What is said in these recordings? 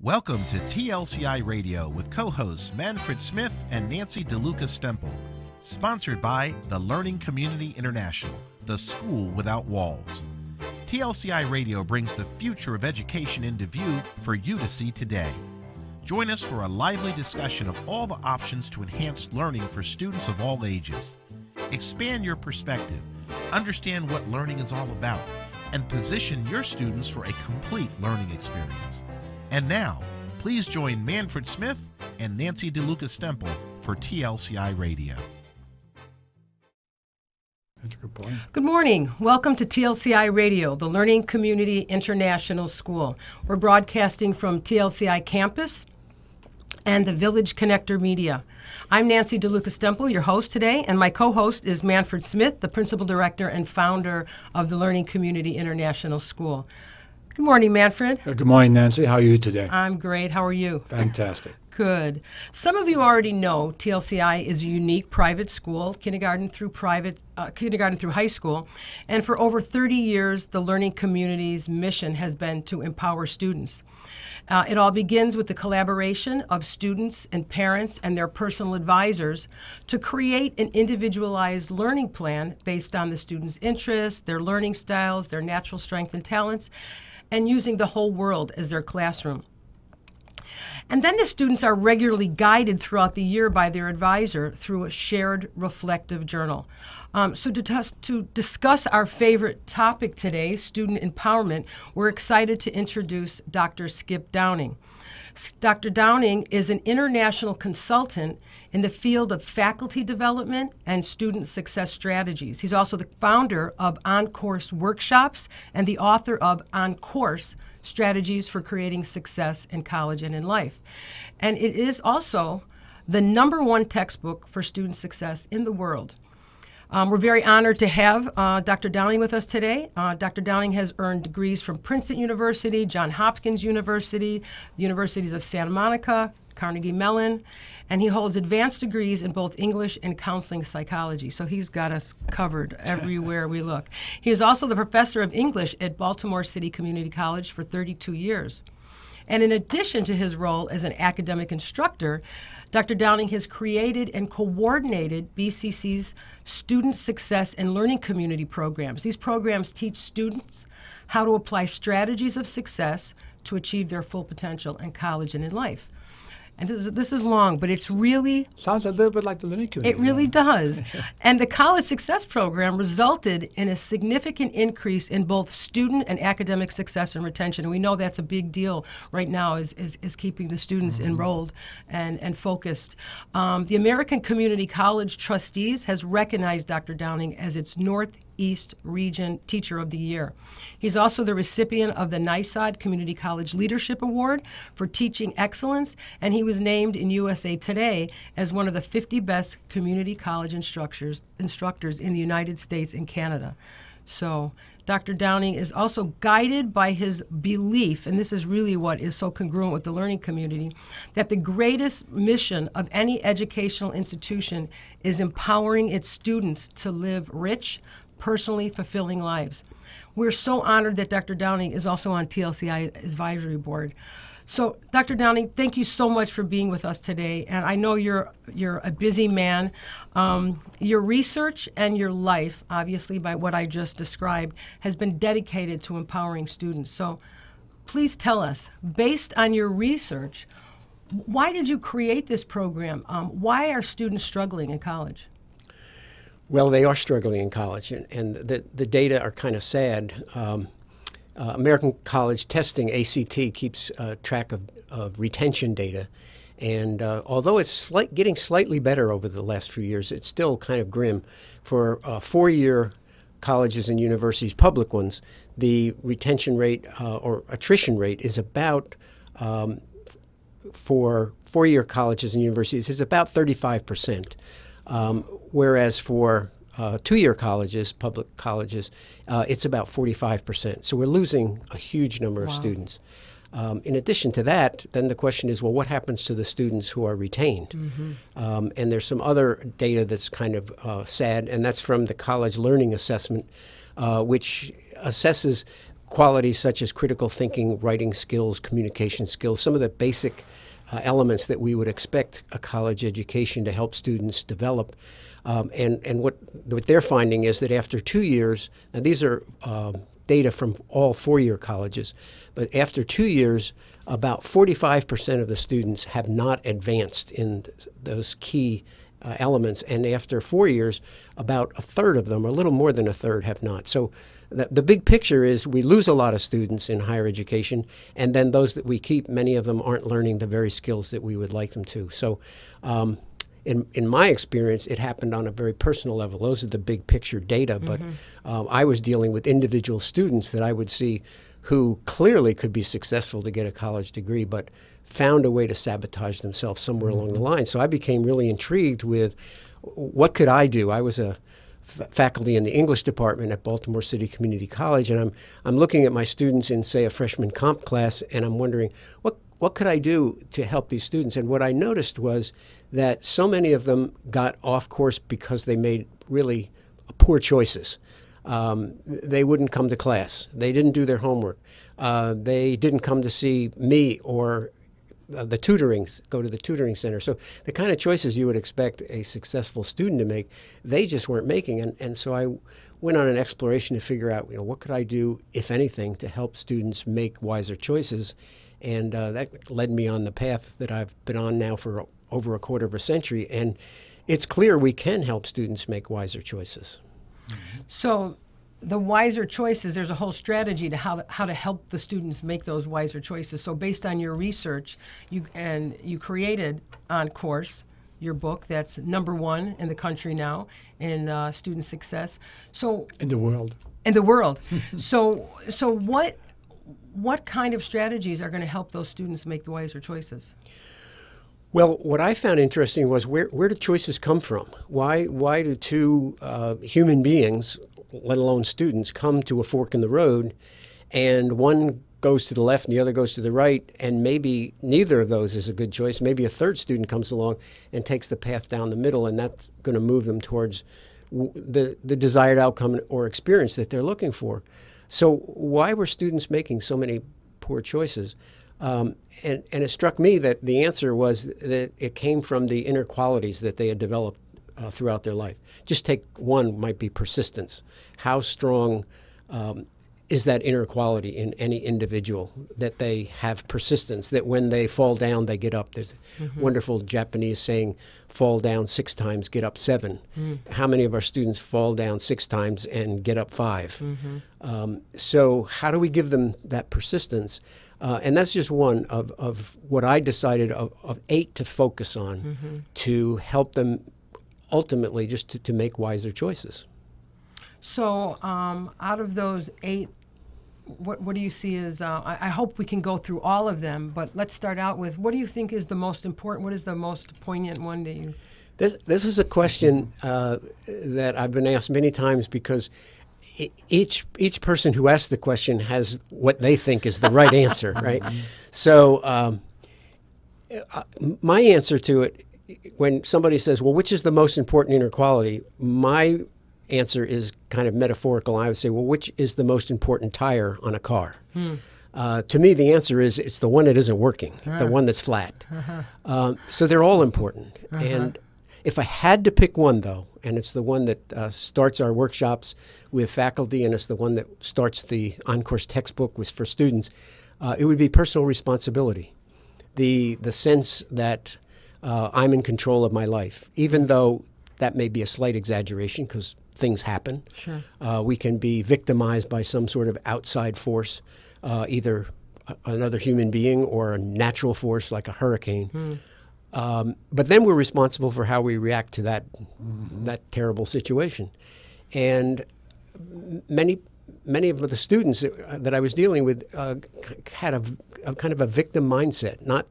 Welcome to TLCI Radio with co-hosts Manfred Smith and Nancy DeLuca Stemple. Sponsored by the Learning Community International, the school without walls. TLCI Radio brings the future of education into view for you to see today. Join us for a lively discussion of all the options to enhance learning for students of all ages. Expand your perspective, understand what learning is all about, and position your students for a complete learning experience. And now, please join Manfred Smith and Nancy DeLuca Stemple for TLCI Radio. That's a good point. Good morning. Welcome to TLCI Radio, the Learning Community International School. We're broadcasting from TLCI campus and the Village Connector Media. I'm Nancy DeLuca Stemple, your host today, and my co-host is Manfred Smith, the Principal Director and Founder of the Learning Community International School. Good morning, Manfred. Good morning, Nancy. How are you today? I'm great. How are you? Fantastic. Good. Some of you already know TLCI is a unique private school, kindergarten through high school, and for over 30 years, the learning community's mission has been to empower students. It all begins with the collaboration of students and parents and their personal advisors to create an individualized learning plan based on the students' interests, their learning styles, their natural strengths and talents, and using the whole world as their classroom. And then the students are regularly guided throughout the year by their advisor through a shared reflective journal. So to discuss our favorite topic today, student empowerment, we're excited to introduce Dr. Skip Downing. Dr. Downing is an international consultant in the field of faculty development and student success strategies. He's also the founder of OnCourse Workshops and the author of OnCourse Strategies for Creating Success in College and in Life. And it is also the #1 textbook for student success in the world. We're very honored to have Dr. Downing with us today. Dr. Downing has earned degrees from Princeton University, Johns Hopkins University, Universities of Santa Monica, Carnegie Mellon, and he holds advanced degrees in both English and counseling psychology. So he's got us covered everywhere we look. He is also the professor of English at Baltimore City Community College for 32 years. And in addition to his role as an academic instructor, Dr. Downing has created and coordinated BCC's Student Success and Learning Community programs. These programs teach students how to apply strategies of success to achieve their full potential in college and in life. And this is long, but it's really... Sounds a little bit like the learning community. It really does. And the College Success Program resulted in a significant increase in both student and academic success and retention. And we know that's a big deal right now is keeping the students enrolled and focused. The American Community College Trustees has recognized Dr. Downing as its Northeast Region Teacher of the Year. He's also the recipient of the NYSOD Community College Leadership Award for Teaching Excellence, and he was named in USA Today as one of the 50 best community college instructors in the United States and Canada. So Dr. Downing is also guided by his belief, and this is really what is so congruent with the learning community, that the greatest mission of any educational institution is empowering its students to live rich, personally fulfilling lives. We're so honored that Dr. Downing is also on TLCI Advisory Board. So, Dr. Downing, thank you so much for being with us today. And I know you're a busy man. Your research and your life, obviously by what I just described, has been dedicated to empowering students. So please tell us, based on your research, why did you create this program? Why are students struggling in college? Well, they are struggling in college, and the data are kind of sad. American College Testing, ACT, keeps track of retention data, and although it's getting slightly better over the last few years, it's still kind of grim. For four-year colleges and universities, public ones, the retention rate or attrition rate is about, for four-year colleges and universities, is about 35%. Whereas for two-year colleges, public colleges, it's about 45%. So we're losing a huge number of students. In addition to that, then the question is, well, what happens to the students who are retained? And there's some other data that's kind of sad, and that's from the College Learning Assessment, which assesses qualities such as critical thinking, writing skills, communication skills, some of the basic elements that we would expect a college education to help students develop. And what they're finding is that after 2 years, and these are data from all four-year colleges, but after 2 years, about 45% of the students have not advanced in those key elements, and after 4 years, about a third of them, or a little more than a third, have not. So the big picture is we lose a lot of students in higher education, and then those that we keep, many of them aren't learning the very skills that we would like them to. So in my experience, it happened on a very personal level. Those are the big picture data, but I was dealing with individual students that I would see who clearly could be successful to get a college degree, but found a way to sabotage themselves somewhere along the line. So I became really intrigued with what could I do. I was a faculty in the English department at Baltimore City Community College, and I'm looking at my students in, say, a freshman comp class, and I'm wondering, what could I do to help these students? And what I noticed was that so many of them got off course because they made really poor choices. They wouldn't come to class. They didn't do their homework. They didn't come to see me or go to the tutoring center. So the kind of choices you would expect a successful student to make, they just weren't making. And so I went on an exploration to figure out, what could I do, if anything, to help students make wiser choices. And that led me on the path that I've been on now for over a quarter of a century. And it's clear we can help students make wiser choices. So the wiser choices, there's a whole strategy to how to help the students make those wiser choices. So based on your research, you created OnCourse, your book that's #1 in the country now in student success. So In the world. in the world. So what kind of strategies are going to help those students make the wiser choices? Well, what I found interesting was where do choices come from? Why do two human beings, let alone students, come to a fork in the road, and one goes to the left and the other goes to the right, and maybe neither of those is a good choice? Maybe a third student comes along and takes the path down the middle, and that's going to move them towards the desired outcome or experience that they're looking for. So why were students making so many poor choices? And it struck me that the answer was that it came from the inner qualities that they had developed throughout their life. Just take one, might be persistence. How strong is that inner quality in any individual, that they have persistence, that when they fall down, they get up? There's a wonderful Japanese saying, fall down 6 times, get up 7. How many of our students fall down 6 times and get up 5? So how do we give them that persistence? And that's just one of what I decided of 8 to focus on to help them ultimately just to make wiser choices. So out of those 8, what do you see as, I hope we can go through all of them, but let's start out with, what do you think is the most important, what is the most poignant one to you? This is a question that I've been asked many times, because each person who asks the question has what they think is the right answer, right? So my answer to it, when somebody says, well, which is the most important inner quality, my answer is kind of metaphorical. I would say, well, which is the most important tire on a car? To me, the answer is it's the one that isn't working, the one that's flat. So they're all important. And if I had to pick one, though, and it's the one that starts our workshops with faculty, and it's the one that starts the OnCourse textbook for students, it would be personal responsibility. The sense that I'm in control of my life, even though that may be a slight exaggeration, because things happen. Sure. We can be victimized by some sort of outside force, either another human being or a natural force like a hurricane. But then we're responsible for how we react to that terrible situation. And many of the students that I was dealing with had a kind of a victim mindset. Not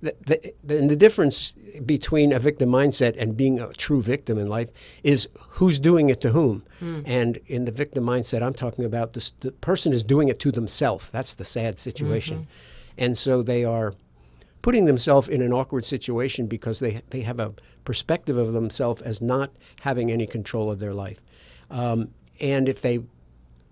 the difference between a victim mindset and being a true victim in life is who's doing it to whom. And in the victim mindset, I'm talking about the person is doing it to themselves. That's the sad situation. And so they are putting themselves in an awkward situation because they have a perspective of themselves as not having any control of their life. And if they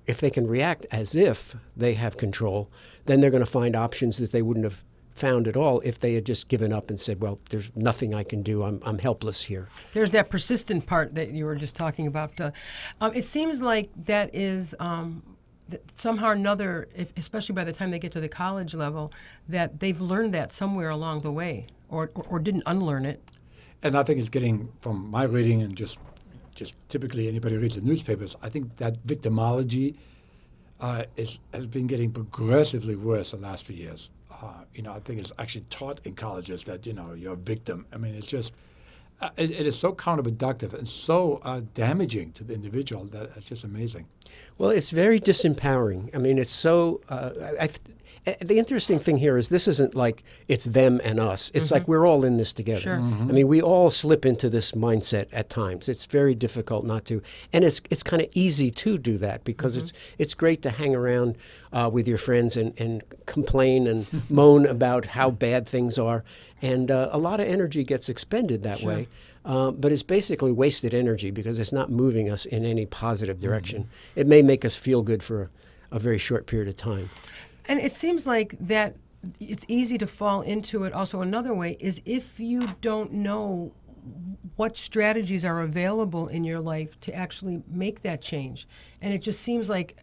if they can react as if they have control, then they're going to find options that they wouldn't have found at all if they had just given up and said, well, there's nothing I can do. I'm helpless here. There's that persistent part that you were just talking about. It seems like that is that somehow or another, especially by the time they get to the college level, that they've learned that somewhere along the way or didn't unlearn it. And I think it's getting, from my reading and just typically anybody who reads the newspapers, I think that victimology has been getting progressively worse the last few years. I think it's actually taught in colleges that, you're a victim. I mean, it's just, it is so counterproductive and so damaging to the individual that it's just amazing. Well, it's very disempowering. I mean, it's so, the interesting thing here is this isn't like it's them and us. It's like we're all in this together. Sure. I mean, we all slip into this mindset at times. It's very difficult not to. And it's kind of easy to do that because it's great to hang around with your friends and complain and moan about how bad things are. And a lot of energy gets expended that way. But it's basically wasted energy because it's not moving us in any positive direction. It may make us feel good for a very short period of time. And it seems like that it's easy to fall into it. Also, another way is if you don't know what strategies are available in your life to actually make that change. And it just seems like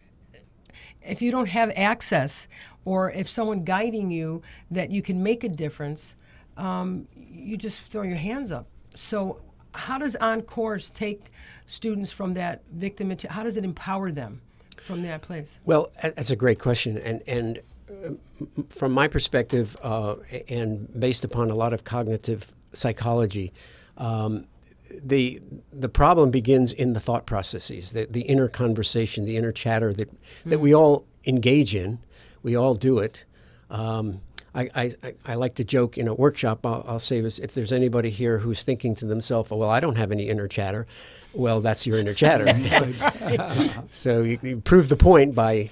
if you don't have access or if someone guiding you that you can make a difference, you just throw your hands up. So how does OnCourse take students from that victim into, how does it empower them from that place? Well, that's a great question. And from my perspective, and based upon a lot of cognitive psychology, the problem begins in the thought processes, the inner conversation, the inner chatter that we all engage in. We all do it. I like to joke in a workshop, I'll say this, if there's anybody here who's thinking to themselves, well, I don't have any inner chatter, well, that's your inner chatter. So you prove the point by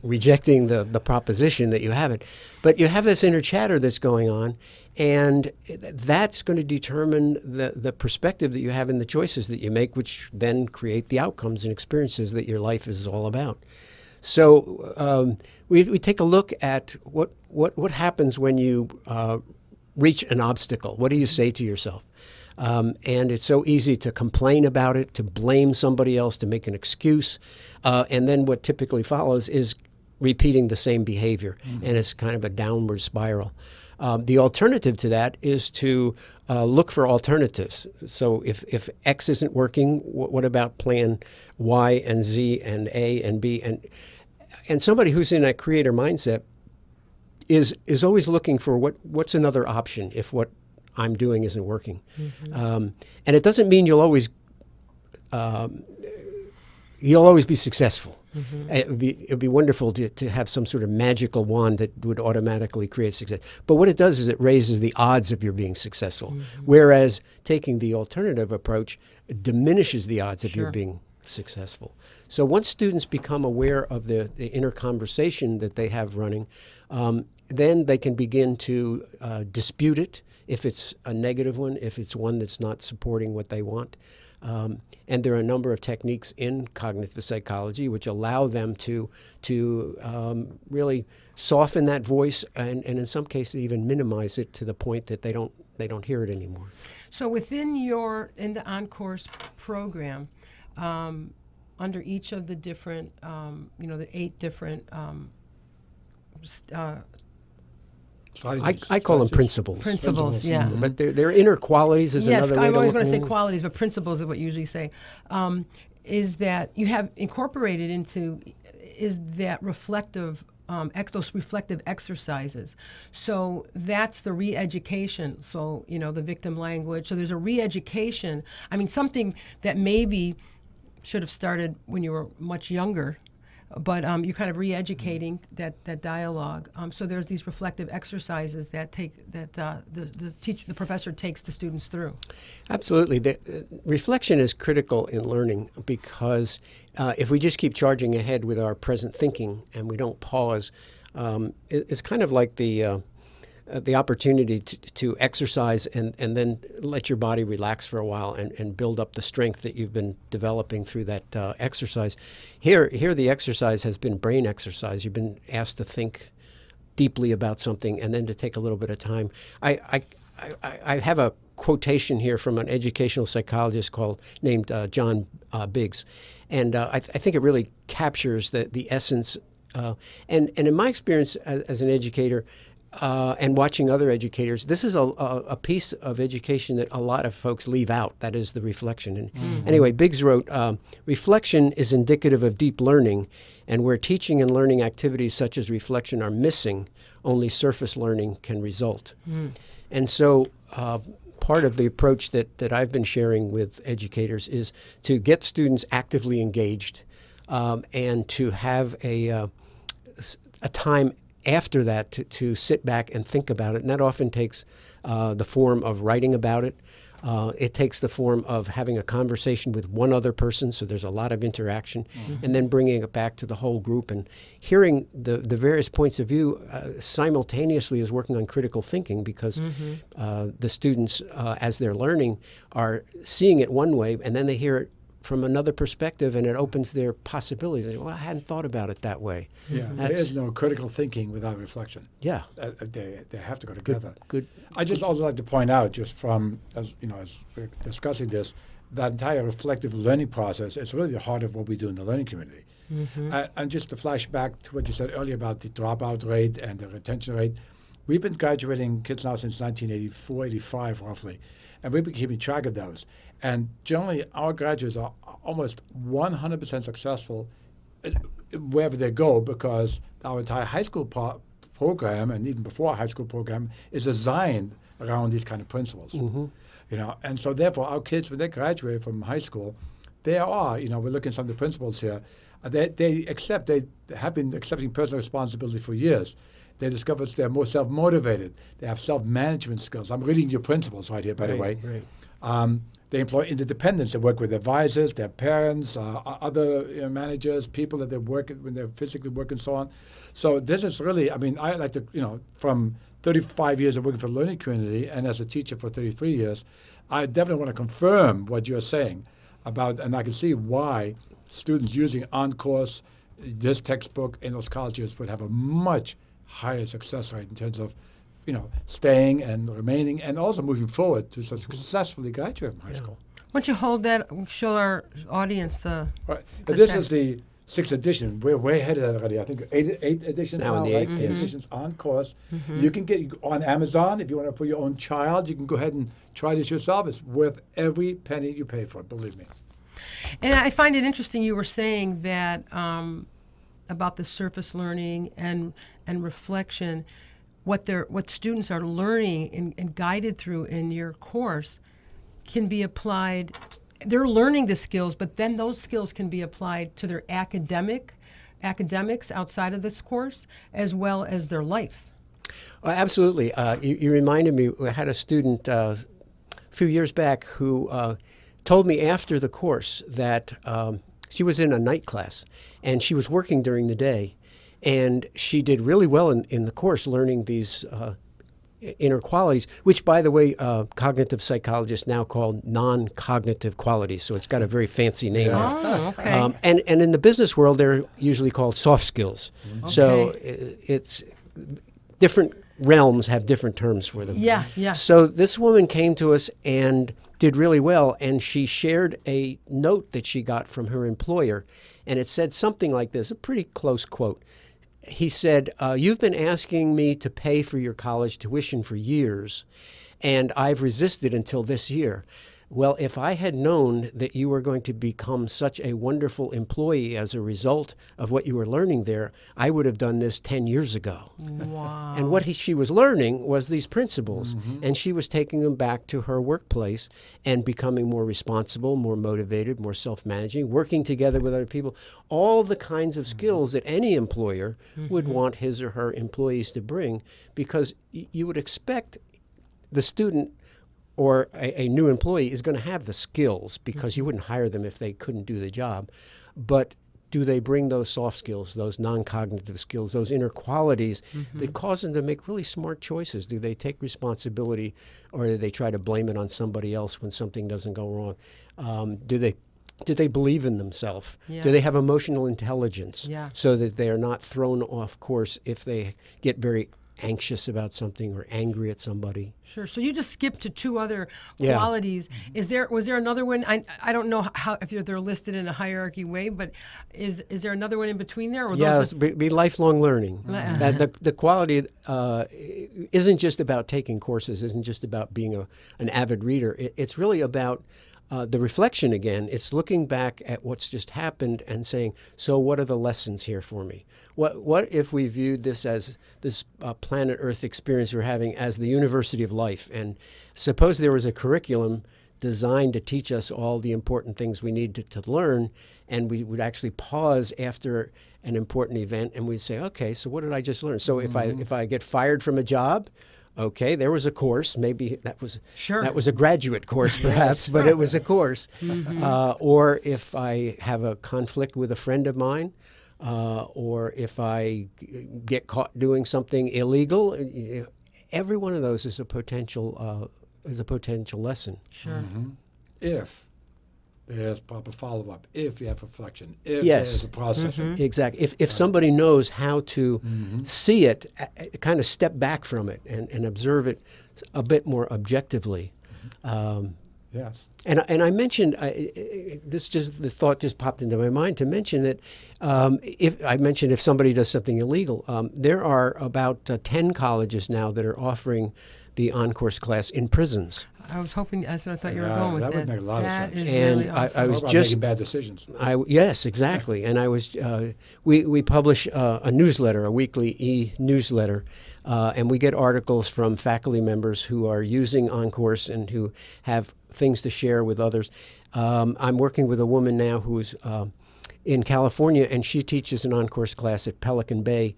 rejecting the proposition that you have it. But you have this inner chatter that's going on, and that's going to determine the perspective that you have in the choices that you make, which then create the outcomes and experiences that your life is all about. So we take a look at what happens when you reach an obstacle. What do you say to yourself? And it's so easy to complain about it, to blame somebody else, to make an excuse. And then what typically follows is repeating the same behavior. And it's kind of a downward spiral. The alternative to that is to look for alternatives. So if X isn't working, what about plan Y and Z and A and B? And somebody who's in that creator mindset is always looking for what's another option if what I'm doing isn't working. And it doesn't mean you'll always be successful. It would be wonderful to have some sort of magical wand that would automatically create success. But what it does is it raises the odds of your being successful. Whereas taking the alternative approach diminishes the odds of your being successful. So once students become aware of the inner conversation that they have running, then they can begin to dispute it if it's a negative one, if it's one that's not supporting what they want. And there are a number of techniques in cognitive psychology which allow them to really soften that voice and in some cases even minimize it to the point that they don't hear it anymore. So within the OnCourse program, under each of the different, the 8 different I call them principles. Principles, yeah. But they're inner qualities is another way to look at it. Yes, I always want to say qualities, but principles is what you usually say. Is that you have incorporated into is that reflective, those reflective exercises. So that's the re-education. So, the victim language. So there's a re-education. I mean, something that maybe should have started when you were much younger. But you're kind of re-educating that dialogue. So there's these reflective exercises that the professor takes the students through. Absolutely. Reflection is critical in learning because if we just keep charging ahead with our present thinking and we don't pause, it's kind of like the the opportunity to exercise and then let your body relax for a while and build up the strength that you've been developing through that exercise. Here the exercise has been brain exercise. You've been asked to think deeply about something and then to take a little bit of time. I have a quotation here from an educational psychologist named John Biggs, and I think it really captures the essence. And in my experience as an educator, and watching other educators, this is a piece of education that a lot of folks leave out. That is the reflection. And anyway, Biggs wrote, reflection is indicative of deep learning, and where teaching and learning activities such as reflection are missing, only surface learning can result. And so part of the approach that I've been sharing with educators is to get students actively engaged and to have a time after that to sit back and think about it. And that often takes the form of writing about it. It takes the form of having a conversation with one other person, so there's a lot of interaction, and then bringing it back to the whole group and hearing the various points of view simultaneously as working on critical thinking, because the students, as they're learning, are seeing it one way, and then they hear it from another perspective, and it opens their possibilities. They say, well, I hadn't thought about it that way. Yeah, there is no critical thinking without reflection. Yeah. They have to go together. Good. I just also like to point out, just from, as we're discussing this, that entire reflective learning process is really the heart of what we do in the learning community. And just to flash back to what you said earlier about the dropout rate and the retention rate, we've been graduating kids now since 1984, 85 roughly, and we've been keeping track of those. And generally, our graduates are almost 100% successful wherever they go, because our entire high school program, and even before our high school program, is designed around these kind of principles. And so therefore, our kids, when they graduate from high school, they are, we're looking at some of the principles here, they have been accepting personal responsibility for years. They discover they're more self-motivated. They have self-management skills. I'm reading your principles right here, by the way. They employ interdependence. They work with advisors, their parents, other managers, people that they work when they're physically working, and so on. So this is really, I like to, from 35 years of working for the learning community and as a teacher for 33 years, I definitely want to confirm what you're saying about, and I can see why students using OnCourse, this textbook in those colleges would have a much higher success rate in terms of staying and remaining, and also moving forward to successfully graduate from high school. Why don't you hold that, show our audience the... Right. But this is the 6th edition. We're way ahead of that already. I think 8 editions now, right? 8 editions OnCourse. You can get on Amazon. If you want to for your own child, you can go ahead and try this yourself. It's worth every penny you pay for it, believe me. And I find it interesting you were saying that about the surface learning and reflection. What students are learning and guided through in your course can be applied. They're learning the skills, but then those skills can be applied to their academics outside of this course, as well as their life. Absolutely. You reminded me, I had a student a few years back who told me after the course that she was in a night class, and she was working during the day. And she did really well in the course, learning these inner qualities, which, by the way, cognitive psychologists now call non-cognitive qualities. So it's got a very fancy name. Oh, okay. And in the business world, they're usually called soft skills. Okay. So it's different realms have different terms for them. Yeah. So this woman came to us and did really well, and she shared a note that she got from her employer, and it said something like this, a pretty close quote. He said, you've been asking me to pay for your college tuition for years, and I've resisted until this year. Well, if I had known that you were going to become such a wonderful employee as a result of what you were learning there, I would have done this 10 years ago. Wow. And what she was learning was these principles, and she was taking them back to her workplace and becoming more responsible, more motivated, more self-managing, working together with other people, all the kinds of skills that any employer would want his or her employees to bring, because you would expect the student or a new employee is going to have the skills, because you wouldn't hire them if they couldn't do the job. But do they bring those soft skills, those non-cognitive skills, those inner qualities that cause them to make really smart choices? Do they take responsibility, or do they try to blame it on somebody else when something doesn't go wrong? Do they believe in themselves? Yeah. Do they have emotional intelligence Yeah. so that they are not thrown off course if they get very anxious about something or angry at somebody? Sure. So you just skipped to two other Yeah. qualities. Was there another one? I don't know how if they're listed in a hierarchy way, but is there another one in between there? Or Yeah, those be lifelong learning. That the quality isn't just about taking courses, isn't just about being an avid reader. It's really about the reflection again. It's looking back at what's just happened and saying, so what are the lessons here for me? What if we viewed this as this planet Earth experience we're having as the university of life? And suppose there was a curriculum designed to teach us all the important things we need to learn, and we would actually pause after an important event and we'd say, okay, so what did I just learn? So if I get fired from a job, okay, there was a course. Maybe that was a graduate course, perhaps, but it was a course. Or if I have a conflict with a friend of mine, or if I get caught doing something illegal, every one of those is a potential lesson. Sure. If there's proper follow-up, if you have reflection, if Yes. there's a processing. Exactly. If somebody knows how to see it, kind of step back from it and observe it a bit more objectively. Yes. And I mentioned the thought just popped into my mind to mention that if somebody does something illegal, there are about 10 colleges now that are offering the OnCourse class in prisons. I was hoping that's what I thought you were going with. That would make a lot of sense. Is And really awesome. I was Talk about just making bad decisions. Yes, exactly. And I was we publish a newsletter, a weekly e-newsletter, and we get articles from faculty members who are using OnCourse and who have things to share with others. I'm working with a woman now who's in California, and she teaches an OnCourse class at Pelican Bay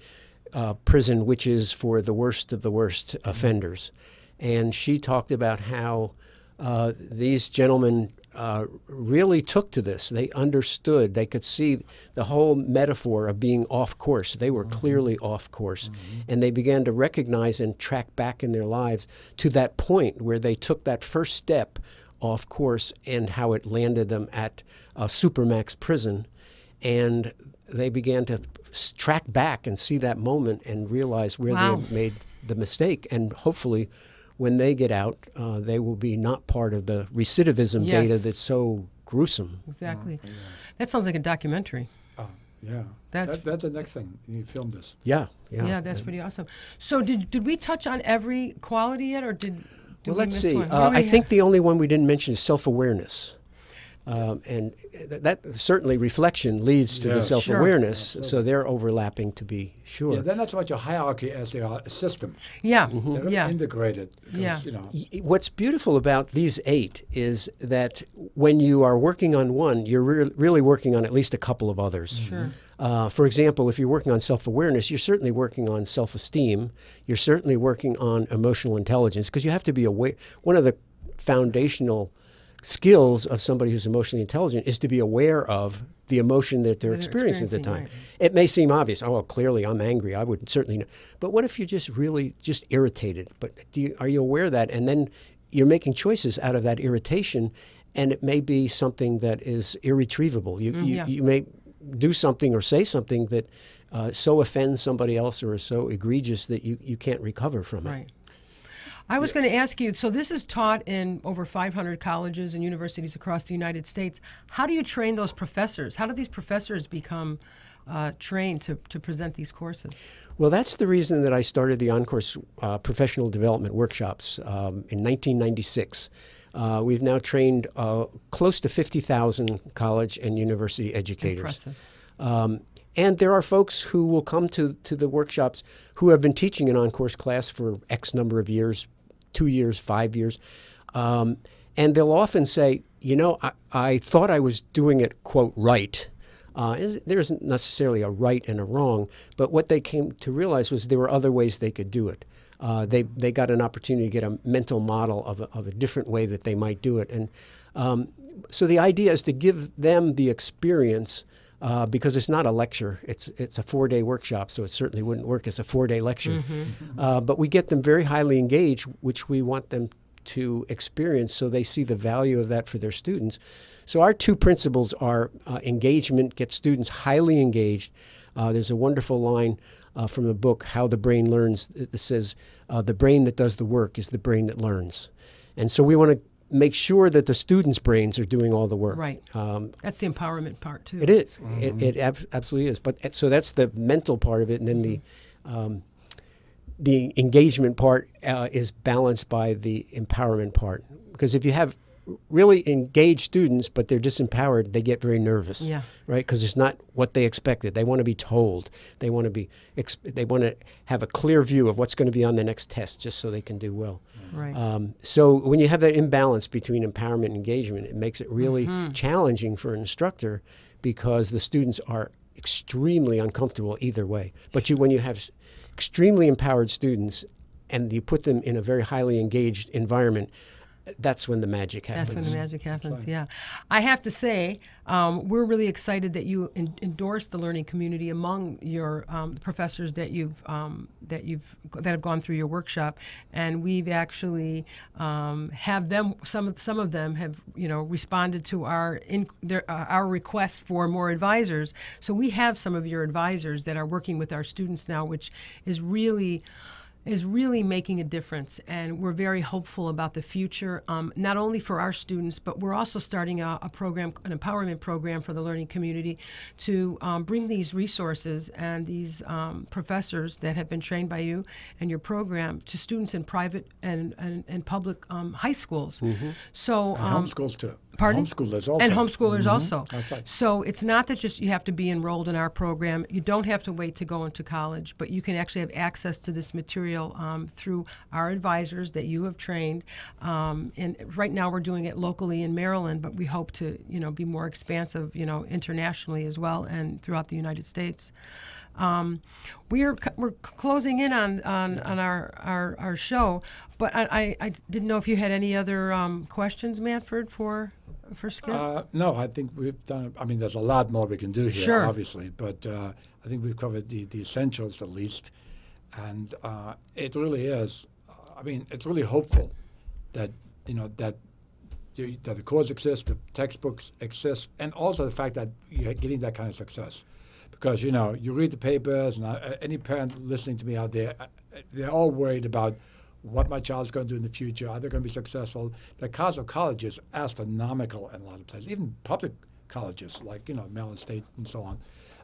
prison, which is for the worst of the worst offenders. And she talked about how these gentlemen really took to this. They understood. They could see the whole metaphor of being off course. They were clearly off course. And they began to recognize and track back in their lives to that point where they took that first step off course and how it landed them at a supermax prison. And they began to track back and see that moment and realize where they made the mistake. And hopefully when they get out, they will be not part of the recidivism data that's so gruesome. Exactly. That sounds like a documentary. Yeah. That's the next thing. You film this. Yeah. Yeah, that's pretty awesome. So did we touch on every quality yet, or did Well, we let's miss see. one? I think the only one we didn't mention is self-awareness. And that certainly reflection leads to the Yes. self-awareness, so they're overlapping to be sure. Yeah, they're not so much a hierarchy as they are a system. Yeah. They're really integrated. because, Yeah. You know, What's beautiful about these 8 is that when you are working on one, you're really working on at least a couple of others. Sure. For example, if you're working on self-awareness, you're certainly working on self-esteem. You're certainly working on emotional intelligence, because you have to be aware. One of the foundational skills of somebody who's emotionally intelligent is to be aware of the emotion that they're experiencing at the time. Right. It may seem obvious. Oh, well, clearly I'm angry. I would certainly know. But what if you're just really just irritated? But are you aware of that? And then you're making choices out of that irritation, and it may be something that is irretrievable. You may do something or say something that so offends somebody else or is so egregious that you can't recover from it. Right. I was going to ask you, so this is taught in over 500 colleges and universities across the United States. How do you train those professors? How do these professors become trained to present these courses? Well, that's the reason that I started the OnCourse Professional Development Workshops in 1996. We've now trained close to 50,000 college and university educators. Impressive. And there are folks who will come to the workshops who have been teaching an OnCourse class for X number of years, 2 years, 5 years. And they'll often say, you know, I thought I was doing it, quote, right. There isn't necessarily a right and a wrong, but what they came to realize was there were other ways they could do it. They got an opportunity to get a mental model of a different way that they might do it. And so the idea is to give them the experience because it's not a lecture. It's a 4-day workshop, so it certainly wouldn't work as a 4-day lecture. But we get them very highly engaged, which we want them to experience so they see the value of that for their students. So our two principles are engagement, get students highly engaged. There's a wonderful line from the book, How the Brain Learns, that says, the brain that does the work is the brain that learns. And so we want to make sure that the students' brains are doing all the work. Right. That's the empowerment part, too. It is. It absolutely is. But so that's the mental part of it, and then the engagement part is balanced by the empowerment part. Because if you have really engaged students, but they're disempowered, they get very nervous, right? Because it's not what they expected. They want to be told. They want to have a clear view of what's going to be on the next test, just so they can do well. Right. So when you have that imbalance between empowerment and engagement, it makes it really challenging for an instructor, because the students are extremely uncomfortable either way. But when you have extremely empowered students and you put them in a very highly engaged environment, that's when the magic happens. That's when the magic happens, yeah. I have to say, we're really excited that you endorse the learning community among your professors that have gone through your workshop, and we've actually have them. Some of them have responded to our request for more advisors. So we have some of your advisors that are working with our students now, which is really making a difference, and we're very hopeful about the future, not only for our students, but we're also starting a program, an empowerment program for the learning community, to bring these resources and these professors that have been trained by you and your program to students in private and public high schools. So and homeschools too. Pardon? Homeschoolers also. And homeschoolers also. That's right. So it's not that just you have to be enrolled in our program. You don't have to wait to go into college, but you can actually have access to this material through our advisors that you have trained. And right now we're doing it locally in Maryland, but we hope to be more expansive internationally as well and throughout the United States. We're closing in on our show, but I didn't know if you had any other questions, Manfred, for Skip? No, I think we've done it. I mean, there's a lot more we can do here, obviously, but I think we've covered the essentials at least, and it really is. I mean, it's really hopeful that that the course exists, the textbooks exist, and also the fact that you're getting that kind of success. Because, you read the papers, and any parent listening to me out there, they're all worried about what my child's going to do in the future. Are they going to be successful? The cost of college is astronomical in a lot of places. Even public colleges, like, Maryland State and so on,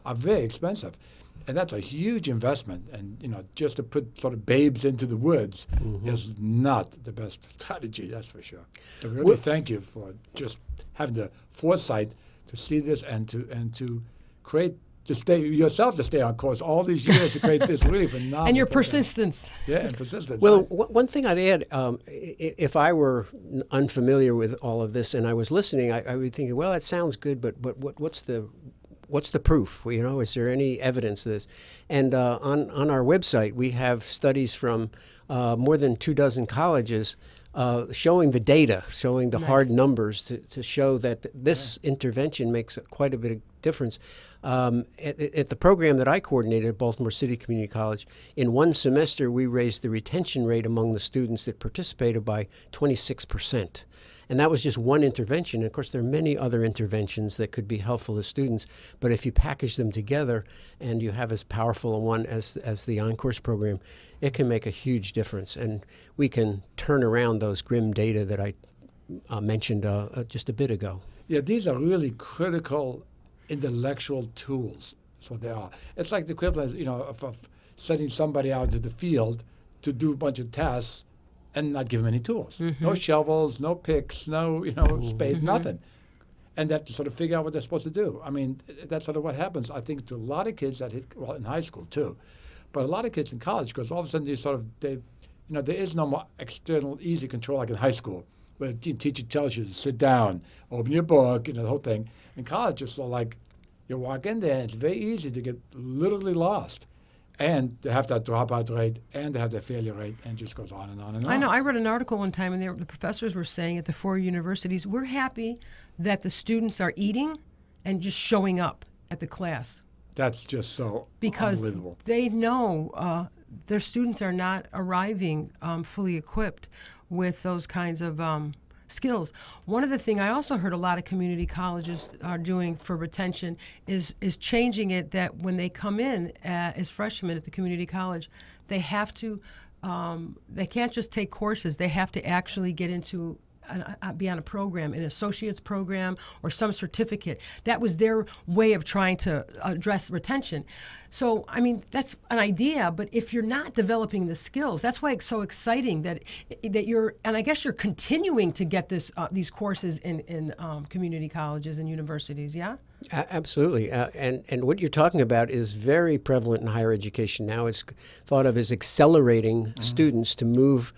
are very expensive. And that's a huge investment. And, just to put sort of babes into the woods is not the best strategy, that's for sure. So really thank you for just having the foresight to see this and to create to stay on course all these years to create this really phenomenal and your program. persistence. Yeah, and persistence. Well, one thing I'd add, if I were unfamiliar with all of this and I was listening, I would think, well, that sounds good, but what's the proof? Is there any evidence of this? And on our website, we have studies from more than 24 colleges showing the data, showing the hard numbers to show that this intervention makes quite a bit of difference. At the program that I coordinated at Baltimore City Community College, in one semester we raised the retention rate among the students that participated by 26%. And that was just one intervention. And of course, there are many other interventions that could be helpful to students. But if you package them together and you have as powerful a one as the OnCourse program, it can make a huge difference. And we can turn around those grim data that I mentioned just a bit ago. Yeah, these are really critical intellectual tools. That's what they are. It's like the equivalent, of sending somebody out to the field to do a bunch of tasks and not give them any tools. No shovels, no picks, no, spade, nothing. And they have to sort of figure out what they're supposed to do. I mean, that's sort of what happens, I think, to a lot of kids that in high school too, but a lot of kids in college, because all of a sudden there is no more external easy control like in high school, where the teacher tells you to sit down, open your book, the whole thing. In college, it's sort of like you walk in there, and it's very easy to get literally lost. And to have that dropout rate, and to have that failure rate, and it just goes on and on and on. I know. I read an article one time, and the professors were saying at the 4 universities, we're happy that the students are eating and just showing up. at the class. That's just so Because unbelievable. they know their students are not arriving fully equipped with those kinds of skills. One of the things I also heard a lot of community colleges are doing for retention is changing it that when they come in as freshmen at the community college, they have to, they can't just take courses, they have to actually get into be on a program, an associate's program or some certificate. That was their way of trying to address retention. So, I mean, that's an idea, but if you're not developing the skills, that's why it's so exciting that you're, and I guess you're continuing to get these courses in community colleges and universities, yeah? Absolutely. And what you're talking about is very prevalent in higher education now. It's thought of as accelerating students to move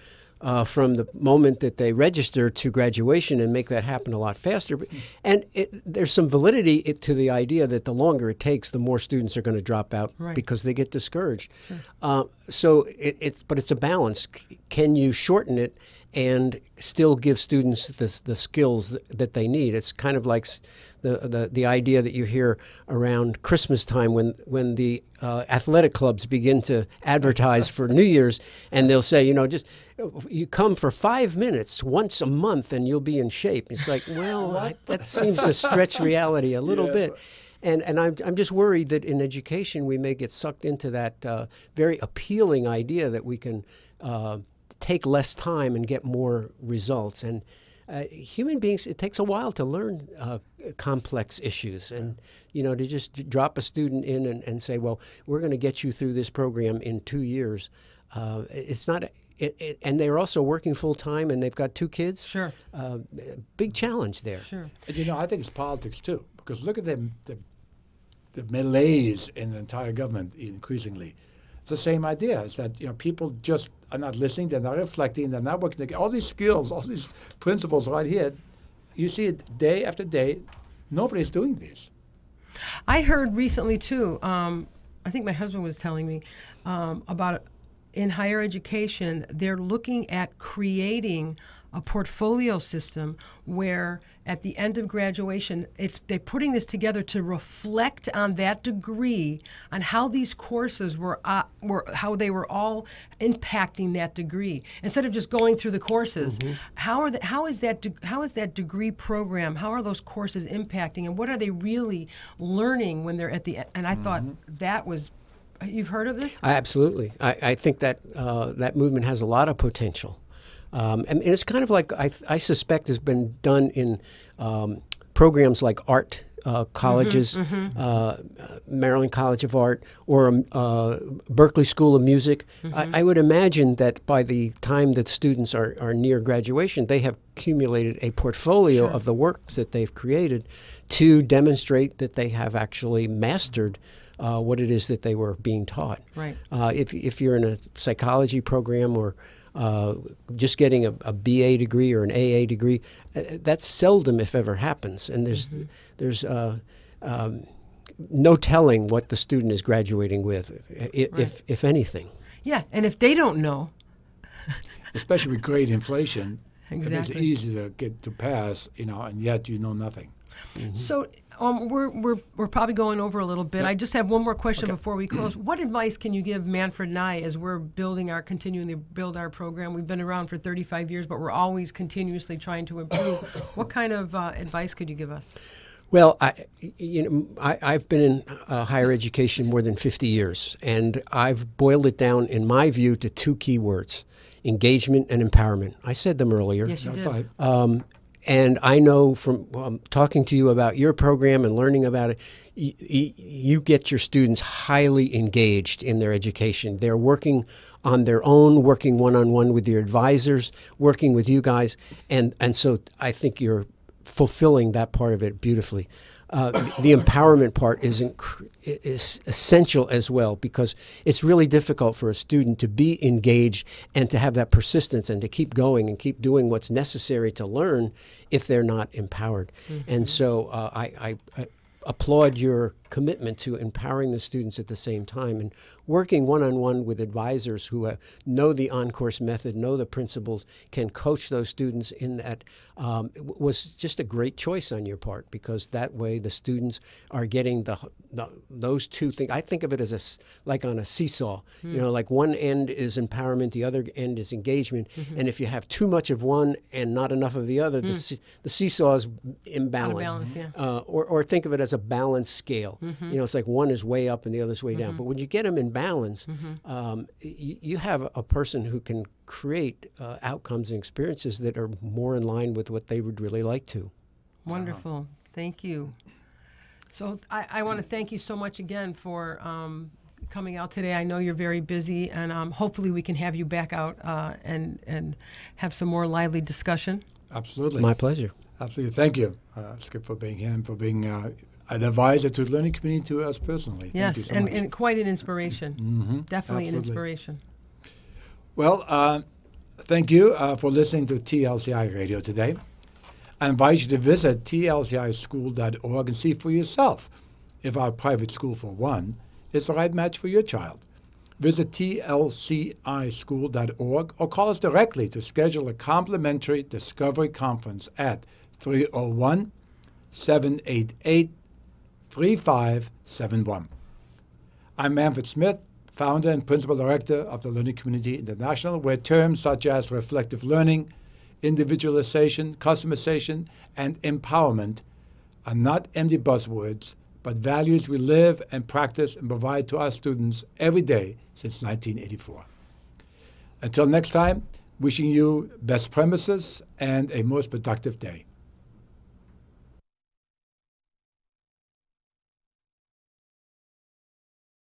from the moment that they register to graduation and make that happen a lot faster. And there's some validity to the idea that the longer it takes, the more students are going to drop out because they get discouraged. Sure. But it's a balance. Can you shorten it and still give students the skills that they need? It's kind of like the idea that you hear around Christmas time when the athletic clubs begin to advertise for New Year's, and they'll say, just you come for 5 minutes once a month and you'll be in shape. It's like, well, that seems to stretch reality a little bit. And I'm just worried that in education we may get sucked into that very appealing idea that we can take less time and get more results. And human beings, it takes a while to learn complex issues. And, to just drop a student in and say, well, we're going to get you through this program in 2 years. It's not, and they're also working full time and they've got 2 kids. Sure. Big challenge there. Sure. And, I think it's politics too, because look at the malaise in the entire government increasingly. It's the same idea. It's that, people just are not listening, they're not reflecting, they're not working together. All these skills, all these principles right here, you see it day after day, nobody's doing these. I heard recently too, I think my husband was telling me about in higher education, they're looking at creating a portfolio system where at the end of graduation, they're putting this together to reflect on that degree, on how these courses were how they were all impacting that degree. Instead of just going through the courses, how is that degree program? How are those courses impacting, and what are they really learning when they're at the end? And I thought that was. You've heard of this? Absolutely. I think that that movement has a lot of potential. And it's kind of like I suspect has been done in programs like art colleges, Maryland College of Art, or Berkeley School of Music. I would imagine that by the time that students are near graduation, they have accumulated a portfolio of the works that they've created to demonstrate that they have actually mastered what it is that they were being taught. Right. If you're in a psychology program or just getting a BA degree or an AA degree, that seldom, if ever, happens. And there's no telling what the student is graduating with, if anything. Yeah, and if they don't know. Especially with great inflation, Exactly. it makes it easy to get to pass, and yet you know nothing. So we're probably going over a little bit. I just have one more question before we close. What advice can you give Manfred and I as we're continuing to build our program? We've been around for 35 years, but we're always continuously trying to improve. What kind of advice could you give us? Well, I've been in higher education more than 50 years, and I've boiled it down, in my view, to 2 key words: engagement and empowerment. I said them earlier. Yes, you did. And I know from talking to you about your program and learning about it, you get your students highly engaged in their education. They're working on their own, working one-on-one with your advisors, working with you guys. And so I think you're fulfilling that part of it beautifully. The empowerment part is essential as well, because it's really difficult for a student to be engaged and to have that persistence and to keep going and keep doing what's necessary to learn if they're not empowered. And so I applaud your commitment to empowering the students at the same time. And working one-on-one with advisors who know the OnCourse method, know the principles, can coach those students in that was just a great choice on your part, because that way the students are getting those two things. I think of it as like on a seesaw. You know, like one end is empowerment, the other end is engagement. And if you have too much of one and not enough of the other, the seesaw is imbalanced. Or think of it as a balance scale. You know, it's like one is way up and the other is way down. But when you get them in balance, you have a person who can create outcomes and experiences that are more in line with what they would really like to. Wonderful. Thank you. So I want to thank you so much again for coming out today. I know you're very busy, and hopefully we can have you back out and have some more lively discussion. Absolutely. My pleasure. Absolutely. Thank you, Skip, for being here and for being an advisor to the learning community, to us personally. Yes, Thank you so much. and quite an inspiration. Definitely an Absolutely. inspiration. Well, thank you for listening to TLCI Radio today. I invite you to visit tlcischool.org and see for yourself if our private school, for one, is the right match for your child. Visit tlcischool.org or call us directly to schedule a complimentary discovery conference at 301-788-3571. I'm Manfred Smith, founder and principal director of the Learning Community International, where terms such as reflective learning, individualization, customization, and empowerment are not empty buzzwords, but values we live and practice and provide to our students every day since 1984. Until next time, wishing you best premises and a most productive day.